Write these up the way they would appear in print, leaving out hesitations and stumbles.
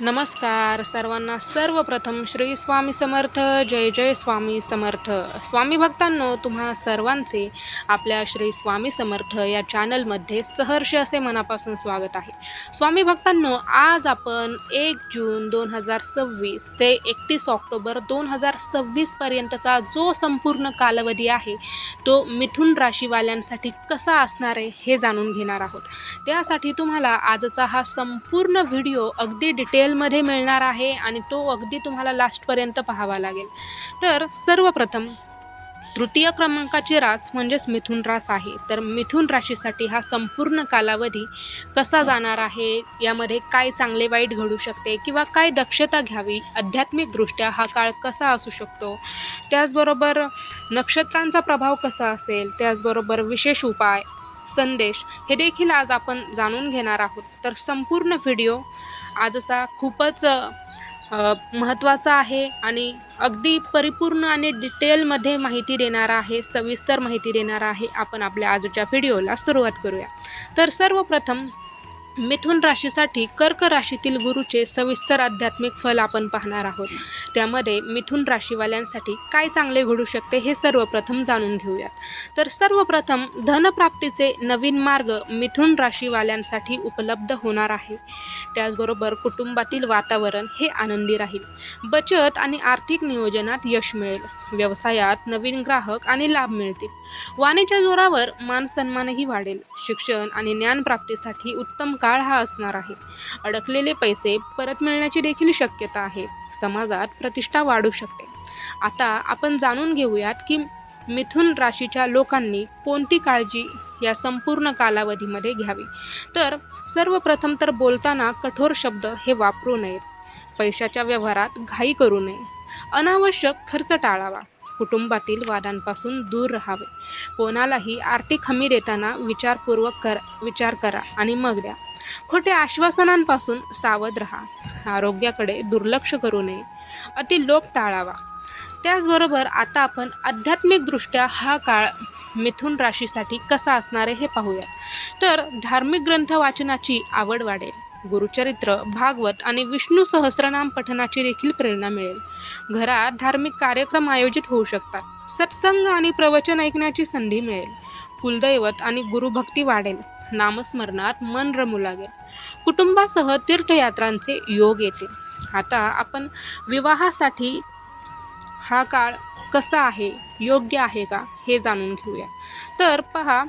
नमस्कार सर्वांना. सर्वप्रथम श्री स्वामी समर्थ. जय जय स्वामी समर्थ. स्वामी भक्तांनो, तुम्हा सर्वांचे आपल्या श्री स्वामी समर्थ या चॅनलमध्ये सहर्ष असे मनापासून स्वागत आहे. स्वामी भक्तांनो, आज आपण 1 जून 2026 ते 31 ऑक्टोबर 2026 पर्यंतचा जो संपूर्ण कालावधी आहे तो मिथुन राशीवाल्यांसाठी कसा असणार आहे हे जाणून घेणार आहोत. त्यासाठी तुम्हाला आजचा हा संपूर्ण व्हिडिओ अगदी डिटेलमध्ये मिळणार आहे आणि तो अगदी तुम्हाला लास्टपर्यंत पाहावा लागेल. तर सर्वप्रथम तृतीय क्रमांकाची रास म्हणजेच मिथुन रास आहे. तर मिथुन राशीसाठी हा संपूर्ण कालावधी कसा जाणार आहे, यामध्ये काय चांगले वाईट घडू शकते किंवा काय दक्षता घ्यावी, आध्यात्मिकदृष्ट्या हा काळ कसा असू शकतो, त्याचबरोबर नक्षत्रांचा प्रभाव कसा असेल, त्याचबरोबर विशेष उपाय, संदेश हे देखील आज आपण जाणून घेणार आहोत. तर संपूर्ण व्हिडिओ आजचा खूपच महत्त्वाचा आहे आणि अगदी परिपूर्ण आणि डिटेलमध्ये माहिती देणारा आहे, सविस्तर माहिती देणारा आहे. आपण आपल्या आजच्या व्हिडिओला सुरुवात करूया. तर सर्वप्रथम मिथुन राशीसाठी कर्क राशीतील गुरुचे सविस्तर आध्यात्मिक फल आपण पाहणार आहोत. त्यामध्ये मिथुन राशीवाल्यांसाठी काय चांगले घडू शकते हे सर्वप्रथम जाणून घेऊयात. तर सर्वप्रथम धनप्राप्तीचे नवीन मार्ग मिथुन राशीवाल्यांसाठी उपलब्ध होणार आहे. त्याचबरोबर कुटुंबातील वातावरण हे आनंदी राहील. बचत आणि आर्थिक नियोजनात यश मिळेल. व्यवसायात नवीन ग्राहक आणि लाभ मिळतील. वाणीच्या जोरावर मान सन्मानही वाढेल. शिक्षण आणि ज्ञानप्राप्तीसाठी उत्तम काळ हा असणार आहे. अडकलेले पैसे परत मिळण्याची देखील शक्यता आहे. समाजात प्रतिष्ठा वाढू शकते. आता आपण जाणून घेऊयात की मिथुन राशीच्या लोकांनी कोणती काळजी या संपूर्ण कालावधीमध्ये घ्यावी. तर सर्वप्रथम तर बोलताना कठोर शब्द हे वापरू नयेत. पैशाच्या व्यवहारात घाई करू नये. अनावश्यक खर्च टाळावा. कुटुंबातील वादांपासून दूर राहावे. कोणालाही आर्थिक हमी देताना विचार करा आणि मग द्या. खोट्या आश्वासनांपासून सावध राहा. आरोग्याकडे दुर्लक्ष करू नये. अतिलोभ टाळावा. त्याचबरोबर आता आपण आध्यात्मिकदृष्ट्या हा काळ मिथुन राशीसाठी कसा असणार आहे हे पाहूया. तर धार्मिक ग्रंथ वाचनाची आवड वाढेल. गुरुचरित्र, भागवत आणि विष्णू सहस्रनाम पठणाची देखील प्रेरणा मिळेल. घरात धार्मिक कार्यक्रम आयोजित होऊ शकतात. सत्संग आणि प्रवचन ऐकण्याची संधी मिळेल. कुलदैवत आणि गुरुभक्ती वाढेल. नामस्मरणात मन रमू लागेल. कुटुंबासह तीर्थयात्रांचे योग येतील. आता आपण विवाहासाठी हा काळ कसा आहे, योग्य आहे का हे जाणून घेऊया. तर पहा,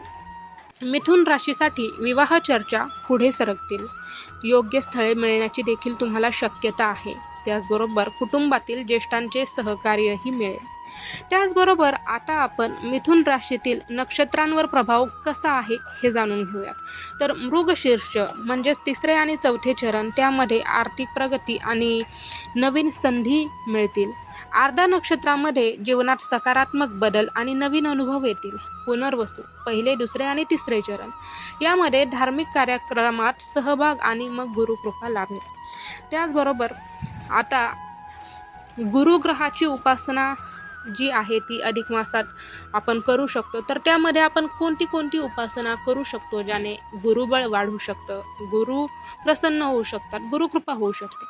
मिथुन राशीसाठी विवाह चर्चा पुढे सरकतील. योग्य स्थळे मिळण्याची देखील तुम्हाला शक्यता आहे. त्याचबरोबर कुटुंबातील ज्येष्ठांचे सहकार्यही मिळेल. त्याचबरोबर आता आपण मिथुन राशीतील नक्षत्रांवर प्रभाव कसा आहे हे जाणून घेऊया. तर मृगशीर्ष म्हणजेच 3रे आणि 4थे चरण, त्यामध्ये आर्थिक प्रगती आणि नवीन संधी मिळतील. आर्द्रा नक्षत्रामध्ये जीवनात सकारात्मक बदल आणि नवीन अनुभव येतील. पुनर्वसू 1, 2 आणि 3रे चरण, यामध्ये धार्मिक कार्यक्रमात सहभाग आणि मग गुरुकृपा लाभेल. त्याचबरोबर आता गुरुग्रहाची उपासना जी आहे ती अधिक मासात आपण करू शकतो. तर त्यामध्ये आपण कोणती उपासना करू शकतो ज्याने गुरुबळ वाढू शकतं, गुरु प्रसन्न होऊ शकतात, गुरुकृपा होऊ शकते.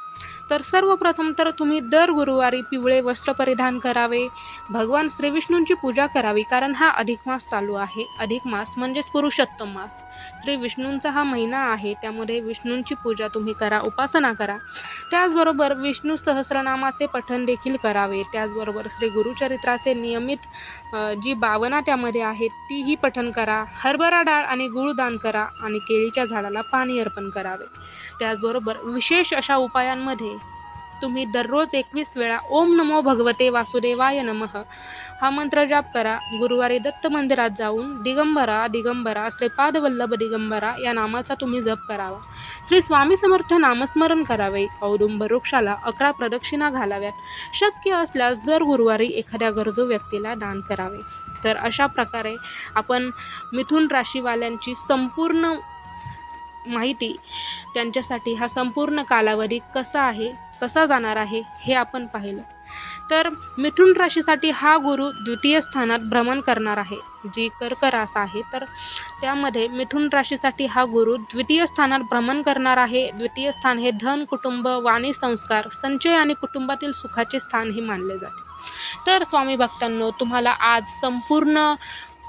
तर सर्वप्रथम तर तुम्ही दर गुरुवारी पिवळे वस्त्र परिधान करावे. भगवान श्री विष्णूंची पूजा करावी, कारण हा अधिक मास चालू आहे. अधिक मास म्हणजेच पुरुषोत्तम मास, श्री विष्णूंचा हा महिना आहे. त्यामध्ये विष्णूंची पूजा तुम्ही करा, उपासना करा. त्याचबरोबर विष्णू सहस्रनामाचे पठण देखील करावे. त्याचबरोबर श्री गुरुचरित्राचे नियमित जी भावना त्यामध्ये आहेत तीही पठण करा. हरभरा डाळ आणि गूळ दान करा आणि केळीच्या झाडाला पाणी अर्पण करावे. त्याचबरोबर विशेष अशा उपायांमध्ये तुम्ही दररोज 21 वेळा ओम नमो भगवते वासुदेवाय नमः हा मंत्र जाप करा. गुरुवारी दत्त मंदिरात जाऊन दिगंबरा दिगंबरा श्रीपादवल्लभ दिगंबरा या नामाचा तुम्ही जप करावा. श्री स्वामी समर्थ नामस्मरण करावे. औदुंबर वृक्षाला 11 प्रदक्षिणा घालाव्यात. शक्य असल्यास दर गुरुवारी एखाद्या गरजू व्यक्तीला दान करावे. तर अशा प्रकारे आपण मिथुन राशीवाल्यांची संपूर्ण माहिती, त्यांच्यासाठी हा संपूर्ण कालावधी कसा जाणार आहे हे आपण पाहिलं. तर मिथुन राशीसाठी हा गुरु द्वितीय स्थानात भ्रमण करणार आहे. जी कर्क रास आहे तर त्यामध्ये मिथुन राशीसाठी हा गुरु द्वितीय स्थानात भ्रमण करणार आहे. द्वितीय स्थान हे धन, कुटुंब, वाणी, संस्कार, संचय आणि कुटुंबातील सुखाचे स्थान हे मानले जाते. तर स्वामी भक्तांनो, तुम्हाला आज संपूर्ण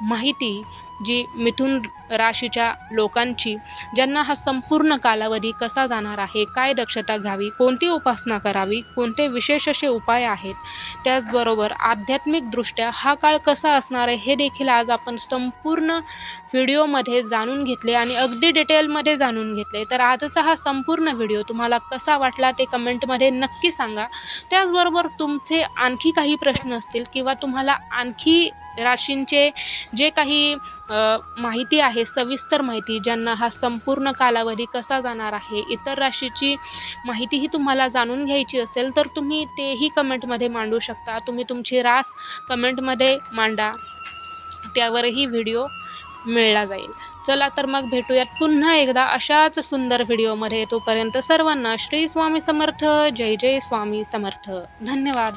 माहिती जी मिथुन राशीच्या लोकांची, ज्यांना हा संपूर्ण कालावधी कसा जाणार आहे, काय दक्षता घ्यावी, कोणती उपासना करावी, कोणते विशेष असे उपाय आहेत, त्याचबरोबर आध्यात्मिकदृष्ट्या हा काळ कसा असणार आहे हे देखील आज आपण संपूर्ण व्हिडिओमध्ये जाणून घेतले आणि अगदी डिटेलमध्ये जाणून घेतले. तर आजचा हा संपूर्ण व्हिडिओ तुम्हाला कसा वाटला ते कमेंटमध्ये नक्की सांगा. त्याचबरोबर तुमचे आणखी काही प्रश्न असतील किंवा तुम्हाला आणखी राशींचे जे काही माहिती आहे, सविस्तर माहिती, ज्यांना हा संपूर्ण कालावधी कसा जाणार आहे, इतर राशीची माहितीही तुम्हाला जाणून घ्यायची असेल तर तुम्ही तेही कमेंटमध्ये मांडू शकता. तुम्ही तुमची रास कमेंटमध्ये मांडा, त्यावरही व्हिडिओ मिळला जाईल. चला तर मग भेटूयात पुन्हा एकदा अशाच सुंदर व्हिडिओमध्ये. तोपर्यंत सर्वांना श्री स्वामी समर्थ. जय जय स्वामी समर्थ. धन्यवाद.